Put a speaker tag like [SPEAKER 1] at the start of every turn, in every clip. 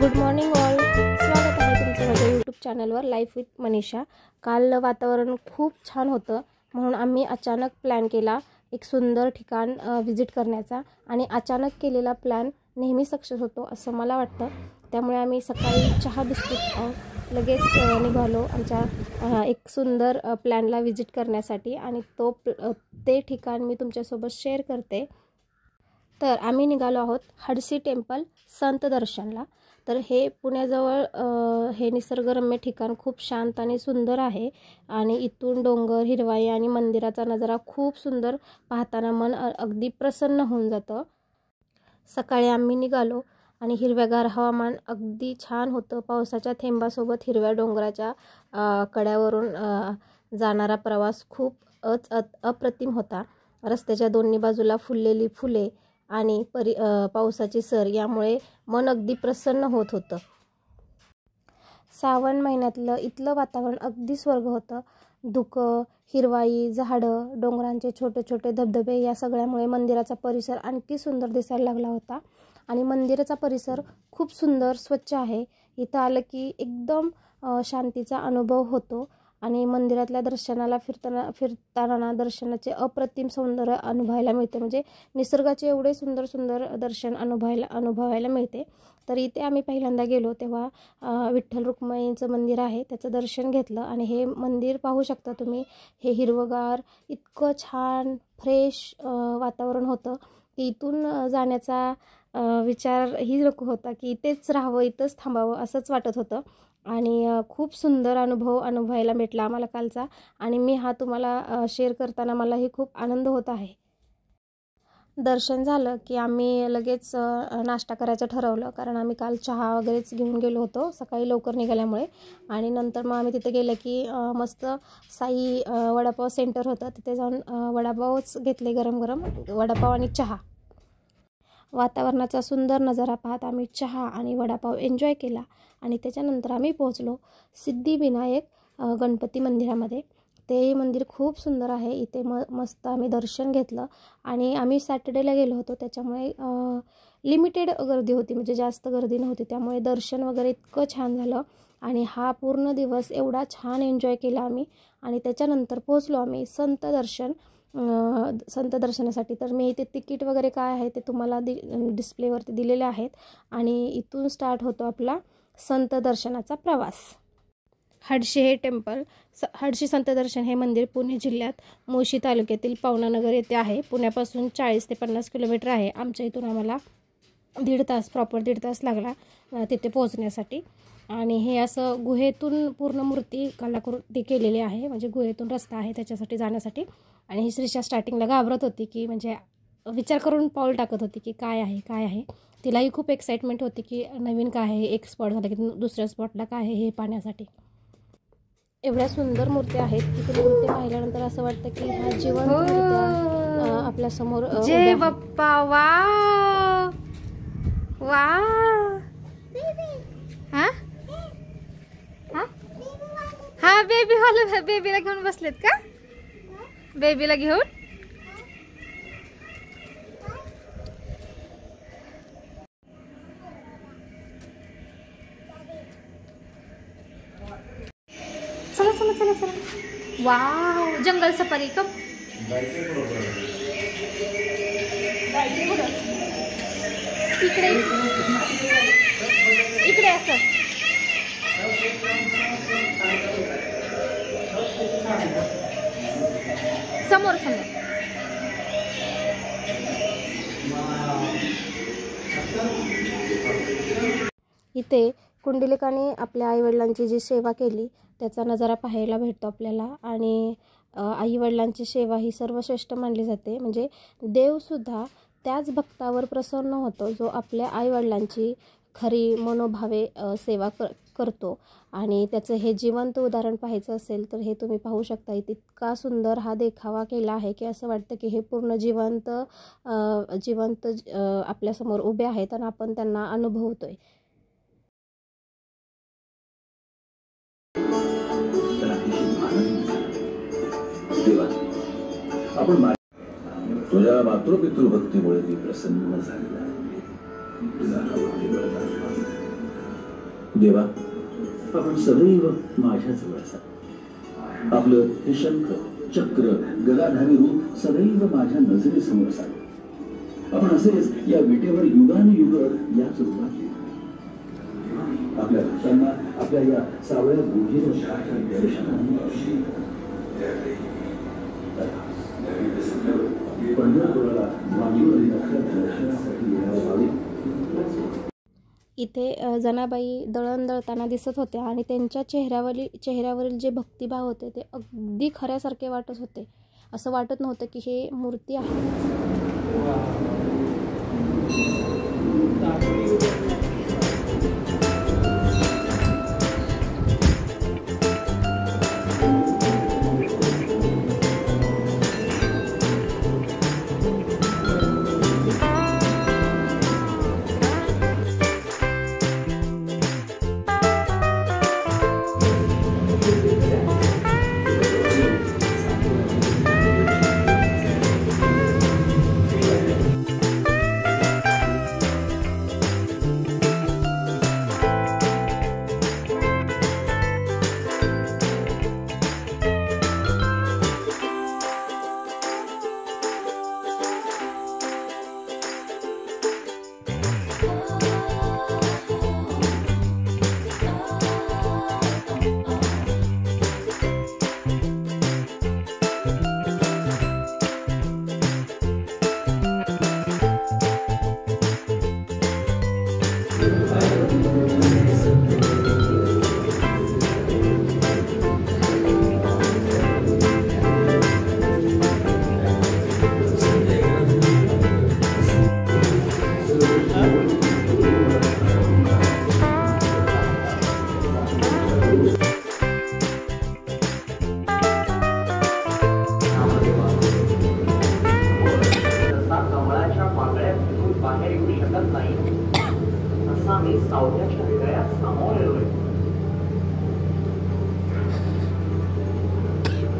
[SPEAKER 1] Good morning all, स्वागत आहे तुमचं माझ्या यूट्यूब चॅनलवर लाईफ विथ मनीषा। काल वातावरण खूप छान होतं म्हणून आम्ही अचानक प्लॅन केला एक सुंदर ठिकाण विजिट करण्याचा। आणि अचानक केलेला प्लॅन नेहमी सक्सेस होतो असं मला वाटतं। त्यामुळे आम्ही सकाळी चहा बिस्किट लगेच निघालो आमच्या एक सुंदर प्लॅनला विजिट करण्यासाठी। आणि ते ठिकाण मी तुमच्यासोबत शेअर करते। तर आम्ही निघालो आहोत हडसी टेम्पल संत दर्शनला। तर हे पुण्याजवळ हे निसर्गरम्य ठिकाण खूप शांत आणि सुंदर आहे। आणि इथून डोंगर, हिरवाई आणि मंदिराचा नजारा खूप सुंदर पाहताना मन अगदी प्रसन्न होऊन जातं। सकाळी आम्ही निघालो आणि हिरव्यागार हवामान अगदी छान होतं। पावसाच्या थेंबासोबत हिरव्या डोंगराच्या कड्यावरून जाणारा प्रवास खूप अप्रतिम होता। रस्त्याच्या दोन्ही बाजूला फुललेली फुले आणि पावसाची सर यामुळे मन अगदी प्रसन्न होत होतं। श्रावण महिन्यातलं इथलं वातावरण अगदी स्वर्ग होतं। धुकं, हिरवाई, झाडं, डोंगरांचे छोटे छोटे धबधबे या सगळ्यामुळे मंदिराचा परिसर आणखी सुंदर दिसायला लागला होता। आणि मंदिराचा परिसर खूप सुंदर स्वच्छ आहे। इथं आलं की एकदम शांतीचा अनुभव होतो। आणि मंदिरातल्या दर्शनाला फिरताना दर्शनाचे अप्रतिम सौंदर्य अनुभवायला मिळते। म्हणजे निसर्गाचे एवढे सुंदर सुंदर दर्शन अनुभवायला मिळते। तर इथे आम्ही पहिल्यांदा गेलो तेव्हा विठ्ठल रुक्मिणीचं मंदिर आहे त्याचं दर्शन घेतलं। आणि हे मंदिर पाहू शकता तुम्ही, हे हिरवगार इतकं छान फ्रेश वातावरण होतं की इथून जाण्याचा विचार ही नको होता की इथेच राहावं, इथंच थांबावं असंच वाटत होतं। आणि खूप सुंदर अनुभव अनुभवायला भेटला आम्हाला कालचा। आणि मी हा तुम्हाला शेअर करताना मलाही खूप आनंद होत आहे। दर्शन झालं की आम्ही लगेच नाश्ता करायचं ठरवलं, कारण आम्ही काल चहा वगैरेच घेऊन गेलो होतो सकाळी लवकर निघाल्यामुळे। आणि नंतर मग आम्ही तिथे गेलं की मस्त साई वडापाव सेंटर होतं, तिथे जाऊन वडापावच घेतले, गरम गरम वडापाव आणि चहा। वातावरणाचा सुंदर नजारा पाहत आम्ही चहा आणि वडापाव एन्जॉय केला। आणि त्याच्यानंतर आम्ही पोहोचलो सिद्धिविनायक गणपती मंदिरामध्ये। ते मंदिर खूप सुंदर आहे। इथे मस्त आम्ही दर्शन घेतलं। आणि आम्ही सॅटर्डेला गेलो होतो त्याच्यामुळे लिमिटेड गर्दी होती, म्हणजे जास्त गर्दी नव्हती, त्यामुळे दर्शन वगैरे इतकं छान झालं। आणि हा पूर्ण दिवस एवढा छान एन्जॉय केला आम्ही। आणि त्याच्यानंतर पोहोचलो आम्ही संत दर्शनासाठी। तर मी इथे तिकीट वगैरे काय आहे ते तुम्हाला डिस्प्लेवरती दिलेले आहेत। आणि इथून स्टार्ट होतो आपला संत दर्शनाचा प्रवास। हडशी हे टेम्पल, हडशी संत दर्शन हे मंदिर पुणे जिल्ह्यात मोशी तालुक्यातील पवनानगर येथे आहे। पुण्यापासून 40 ते 50 किलोमीटर आहे। आमच्या इथून आम्हाला प्रॉपर दीड तास लागला तिथे पोहोचण्यासाठी। आणि हे असं गुहेतून पूर्ण मूर्ती कलाकृती केलेली आहे, म्हणजे गुहेतून रस्ता आहे त्याच्यासाठी जाण्यासाठी। आणि ही श्रीषा स्टार्टिंगला घाबरत होती की म्हणजे विचार करून पाऊल टाकत होती की काय आहे। तिलाही खूप एक्साइटमेंट होती की नवीन काय आहे, एक स्पॉट झालं की दुसऱ्या स्पॉटला काय आहे हे पाहण्यासाठी। एवढ्या सुंदर मूर्त्या आहेत की ती मूर्ती पाहिल्यानंतर असं वाटतं की ह्या जिवंत आपल्यासमोर। जय बाप्पा, वाव वाव, हा बेबीला घेऊन बसलेत का? बेबीला घेऊन चला। वाव, जंगल सफारी कम इकडे असं समोर इथे कुंडलिकाने आपल्या आईवडिलांची जी सेवा केली त्याचा नजारा पाहायला भेटतो आपल्याला। आणि आईवडिलांची सेवा ही सर्वश्रेष्ठ मानली जाते। म्हणजे देवसुद्धा त्याच भक्तावर प्रसन्न होतो जो आपल्या आईवडिलांची खरी मनोभावे सेवा करतो। आणि त्याचं हे जिवंत उदाहरण पाहायचं असेल तर हे तुम्ही पाहू शकता। इतका सुंदर हा देखावा केला आहे की असं वाटतं की हे पूर्ण जिवंत आपल्यासमोर उभे आहेत आणि आपण त्यांना अनुभवतोय।
[SPEAKER 2] आपण तुझ्या मातृपितृभक्तीमुळे ती प्रसन्न झालेला आहे। देवा, आपण सदैव माझ्याजवळ असा. आपलं हे शंख चक्र गदाधारी रूप सदैव माझ्या नजरेसमोर असावं. आपण असेच या विटेवर युगानुयुग याच रूपात येऊ. आपल्या भक्तांना आपल्या या सावळ्या बुद्धीवर दर्शनाने पंढरपुराला दर्शनासाठी येणारे
[SPEAKER 1] इथे जनाबाई दळण दळताना दिसत होत्या आणि त्यांच्या चेहऱ्यावरील जे भक्तिभाव होते ते अगदी खऱ्यासारखे वाटत होते. असं वाटत नव्हतं की हे मूर्ती आहे.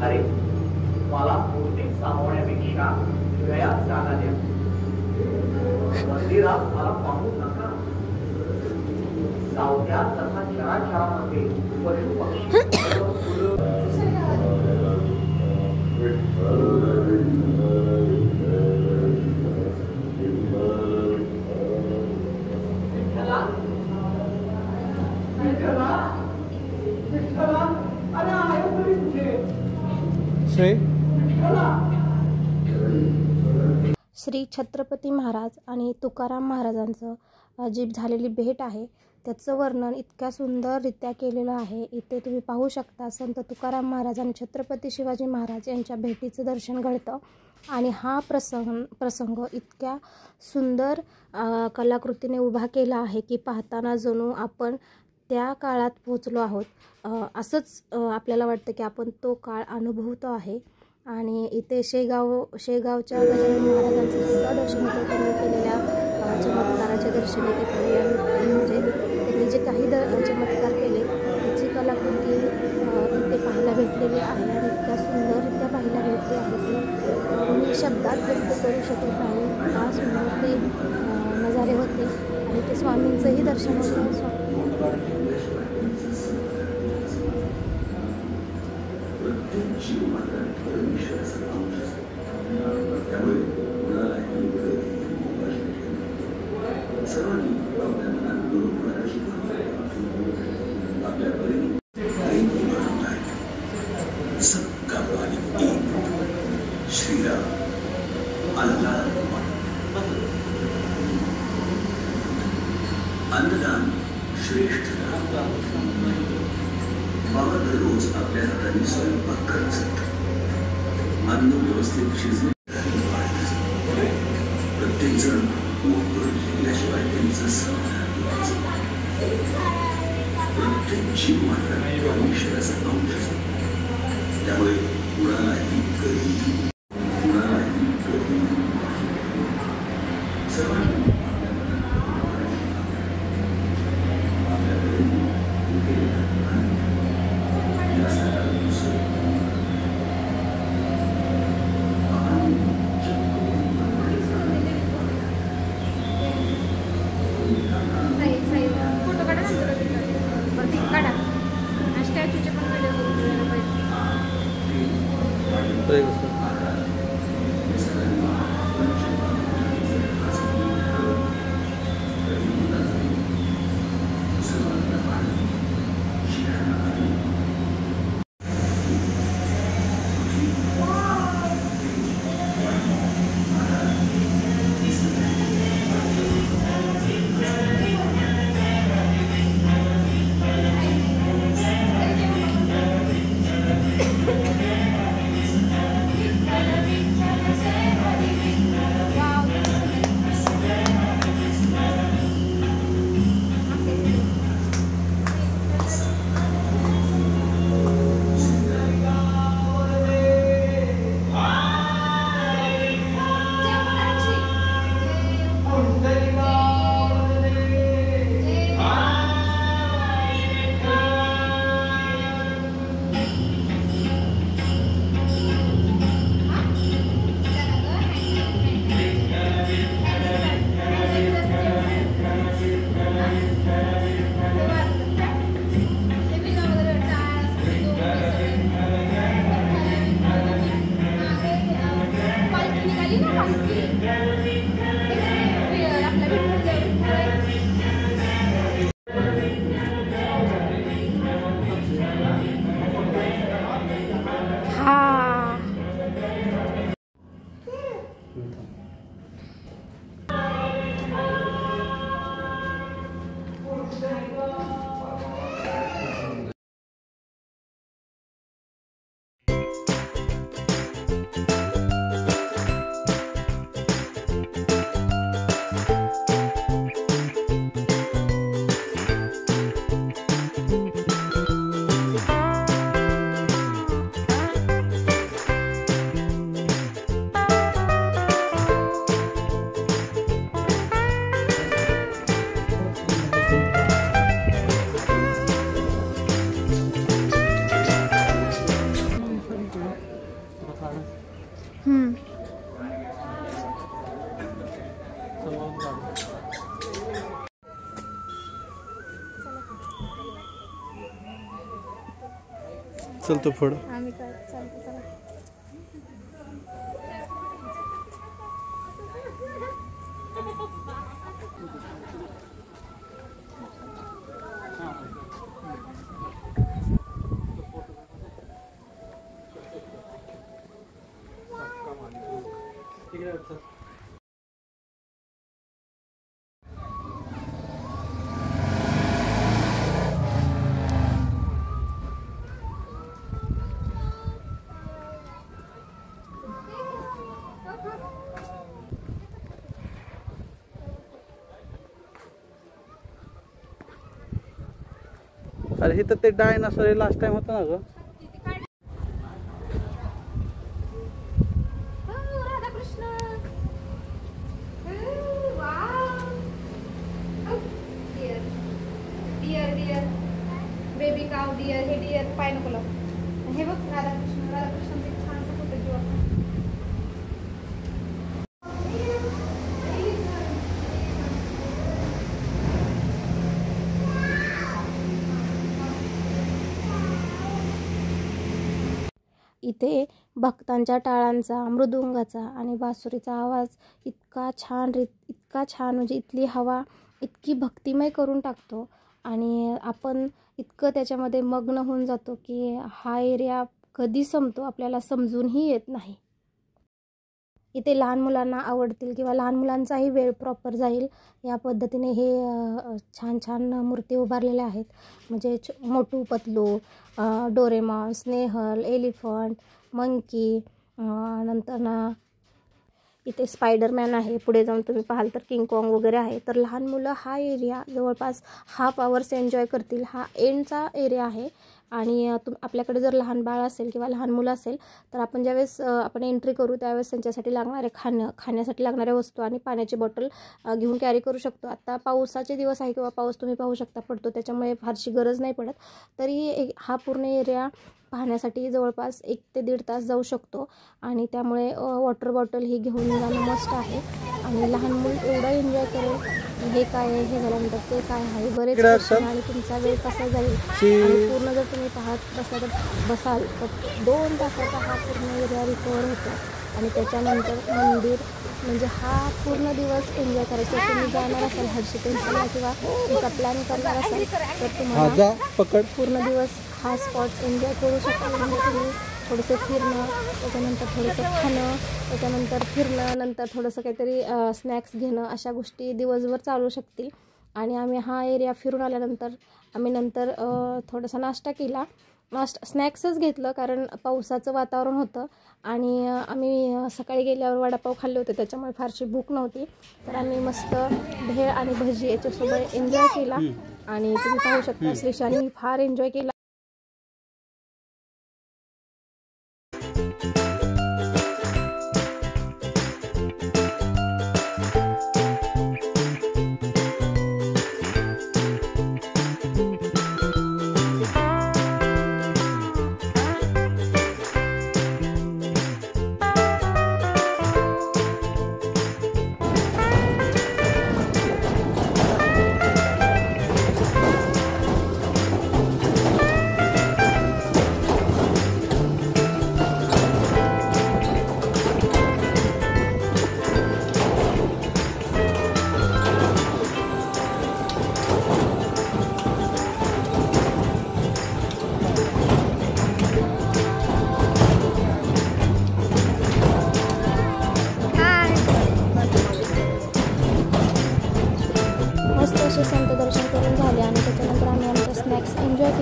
[SPEAKER 3] अरे मला मूर्ती सामोण्यापेक्षा हृदयात जागा द्या. मंदिरात मला पाहू नका. सावत्या तथा चराचरामध्ये पशु पक्षी
[SPEAKER 1] श्री छत्रपती महाराज आणि तुकाराम महाराजांचं जी झालेली भेट आहे त्याचं वर्णन इतक्या सुंदररित्या केलेलं आहे. इथे तुम्ही पाहू शकता संत तुकाराम महाराज आणि छत्रपती शिवाजी महाराज यांच्या भेटीचं दर्शन घडतं. आणि हा प्रसंग इतक्या सुंदर कलाकृतीने उभा केला आहे की पाहताना जणू आपण त्या काळात पोहोचलो आहोत. असंच आपल्याला वाटतं की आपण तो काळ अनुभवतो आहे. आणि इथे शेगावच्या गजानन महाराजांचं सुद्धा दर्शन होतं. त्यांनी केलेल्या चमत्काराचे दर्शन इथे पाहायला भेटते. म्हणजे त्यांनी जे काही चमत्कार केले त्याची कलाकृती इथे पाहायला भेटलेली आहे. आणि इतक्या सुंदररित्या पाहायला भेटते आहे की मी शब्दात व्यक्त करू शकत नाही. हा सुंदर ते नजारे होते आणि ते स्वामींचंही दर्शन होतं.
[SPEAKER 2] सबका मालिक एक श्रीराम अल्लाह. अन्नदान श्रेष्ठ बाबा दररोज आपल्या हाताने स्वयंपाक करत असत. अन्न व्यवस्थित शिजले प्रत्येक जण शिकल्याशिवाय त्यांचं समाधान व्हायचं. प्रत्येक जीव मात्र परमेश्वराचा अंश असतो. त्यामुळे कुणालाही कधी सर्वांनी
[SPEAKER 4] चलतो पुढं.
[SPEAKER 1] आम्ही काय चालतो चला.
[SPEAKER 4] अरे हे तर ते डायनासोर लास्ट टाइम होतं ना ग.
[SPEAKER 1] बेबी काव डिअर, हे डिअर पायनॅपल. हे बघ राधाकृष्ण, राधाकृष्णाचे छानसा फोटो घेऊ आपण. इथे भक्तांच्या टाळांचा, मृदुंगाचा आणि बासुरीचा आवाज इतका छान म्हणजे इथली हवा इतकी भक्तिमय करून टाकतो आणि आपण इतकं त्याच्यामध्ये मग्न होऊन जातो की हा एरिया कधी संपतो आपल्याला समजूनही येत नाही. इथे लहान मुलांना आवडतील किंवा लहान मुलांचाही वेळ प्रॉपर जाईल या पद्धतीने हे छान मूर्ती उभारलेल्या आहेत. म्हणजे Motu Patlu, Doraemon, snail, elephant, monkey, नंतर ना इथे स्पायडरमॅन आहे. पुढे जाऊन तुम्ही पाहाल तर किंग कॉंग वगैरे आहे. तर लहान मुलं हा एरिया जवळपास हाफ आवर्स एन्जॉय करतील. हा एंडचा एरिया आहे आणि आपल्याकडे जर लहान बाळ असेल किंवा लहान मुलं असेल तर आपण ज्यावेळेस आपण एंट्री करू त्यावेळेस त्यांच्यासाठी लागणारे खाण्यासाठी लागणाऱ्या वस्तू आणि पाण्याची बॉटल घेऊन कॅरी करू शकतो. आता पावसाचे दिवस आहे किंवा पाऊस तुम्ही पाहू शकता पडतो, त्याच्यामुळे फारशी गरज नाही पडत. तरी हा पूर्ण एरिया पाहण्यासाठी जवळपास 1 ते 1.5 तास जाऊ शकतो आणि त्यामुळे वॉटर बॉटल ही घेऊन जाणं मस्ट आहे. आणि लहान मूल एवढं एन्जॉय करेल हे काय आहे, हे झाल्यानंतर ते काय आहे, बरेच प्रश्न आणि तुमचा वेळ कसा जाईल. आणि पूर्ण जर तुम्ही पाहत बसाल तर 2 तासाचा हा पूर्ण एरिया रिकवर होतो. आणि त्याच्यानंतर मंदिर म्हणजे हा पूर्ण दिवस एन्जॉय करायचा. तुम्ही जाणार असाल हर्षी टेम्पलला किंवा तुमचा प्लॅन करणार असाल तर तुम्हाला पूर्ण दिवस हा स्पॉट एन्जॉय करू शकता. म्हणजे तुम्ही थोडंसं फिरणं, त्याच्यानंतर थोडंसं खाणं, त्याच्यानंतर फिरणं, नंतर थोडंसं काहीतरी स्नॅक्स घेणं, अशा गोष्टी दिवसभर चालू शकतील. आणि आम्ही हा एरिया फिरून आल्यानंतर आम्ही नंतर थोडासा नाश्ता केला. स्नॅक्सच घेतलं कारण पावसाचं वातावरण होतं आणि आम्ही सकाळी गेल्यावर वडापाव खाल्ले होते त्याच्यामुळे फारशी भूक नव्हती. तर आम्ही मस्त भेळ आणि भजी याच्यासोबत एन्जॉय केला आणि तुम्ही पाहू शकता श्रीशाने फार एन्जॉय केला.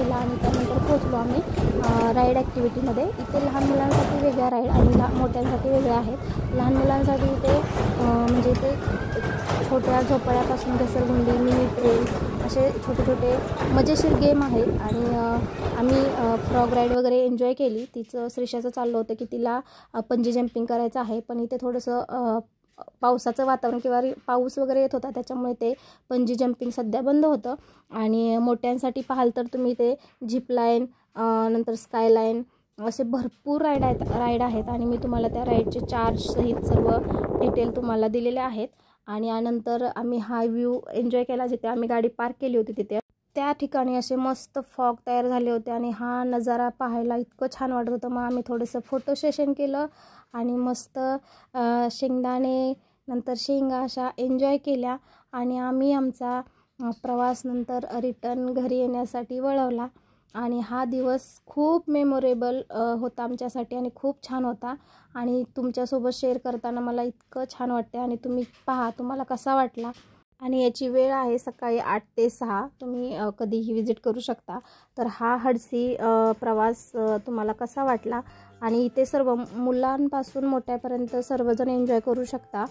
[SPEAKER 1] केला आणि त्यानंतर पोहोचलो आम्ही राईड ॲक्टिव्हिटीमध्ये. इथे लहान मुलांसाठी वेगळ्या राईड आणि मोठ्यांसाठी वेगळ्या आहेत. लहान मुलांसाठी इथे म्हणजे इथे छोट्या झोपाळ्यापासून घसरगुंडी, मिनी ट्रेन असे छोटे छोटे मजेशीर गेम आहेत. आणि आम्ही फ्रॉग राईड वगैरे एन्जॉय केली. तिचं श्रीषाचं चाललं होतं की तिला पंजी जंपिंग करायचं आहे, पण इथे थोडंसं पावसाचं वातावरण किंवा पाऊस वगैरे येत होता, त्याच्यामुळे ते पंजी जंपिंग सध्या बंद होतं. आणि मोठ्यांसाठी पाहाल तर तुम्ही ते झिपलाईन नंतर स्कायलाईन असे भरपूर राईड आहेत आणि मी तुम्हाला त्या राईडचे चार्जसहित सर्व डिटेल तुम्हाला दिलेले आहेत. आणि यानंतर आम्ही हा व्ह्यू एन्जॉय केला जिथे आम्ही गाडी पार्क केली होती तिथे. त्या ठिकाणी असे मस्त फॉग तयार झाले होते आणि हा नजारा पाहायला इतकं छान वाटत होतं. मग आम्ही थोडंसं फोटो सेशन केलं आणि मस्त शेंगदाणे नंतर शेंगा अशा एन्जॉय केल्या आणि आम्ही आमचा प्रवास नंतर रिटर्न घरी येण्यासाठी वळवला. आणि हा दिवस खूप मेमोरेबल होता आमच्यासाठी आणि खूप छान होता आणि तुमच्यासोबत शेअर करताना मला इतकं छान वाटते. आणि तुम्ही पहा तुम्हाला कसा वाटला. आणि याची वेळ आहे सकाळी 8 ते 6. तुम्ही कधीही विजिट करू शकता. तर हा हडसी प्रवास तुम्हाला कसा वाटला. आणि इथे सर्व मुलांपासून मोठ्यापर्यंत सर्वजण एन्जॉय करू शकता.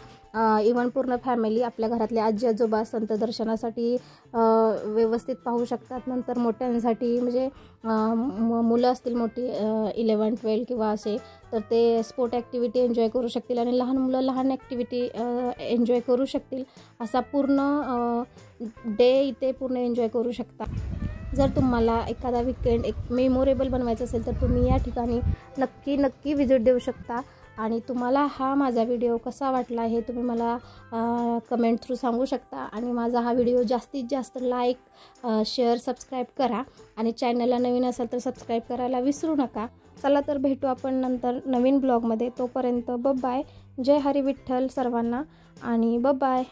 [SPEAKER 1] इवन पूर्ण फॅमिली आपल्या घरातले आजी आजोबा संत दर्शनासाठी व्यवस्थित पाहू शकतात. नंतर मोठ्यांसाठी म्हणजे मुलं असतील मोठी 11-12 किंवा असे तर ते स्पोर्ट ॲक्टिव्हिटी एन्जॉय करू शकतील आणि लहान मुलं लहान ॲक्टिव्हिटी एन्जॉय करू शकतील. असा पूर्ण डे इथे पूर्ण एन्जॉय करू शकता. जर तुम्हाला एखादा विकेंड एक मेमोरेबल बनवायचं असेल तर तुम्ही या ठिकाणी नक्की विजिट देऊ शकता. आणि तुम्हाला हा माझा व्हिडिओ कसा वाटला हे तुम्ही मला कमेंट थ्रू सांगू शकता. आणि माझा हा व्हिडिओ जास्तीत जास्त लाईक शेअर सबस्क्राईब करा आणि चॅनलला नवीन असेल तर सबस्क्राईब करायला विसरू नका. चला तर भेटू आपण नंतर नवीन ब्लॉगमध्ये. तोपर्यंत बाय. जय हरी विठ्ठल सर्वांना आणि बाय.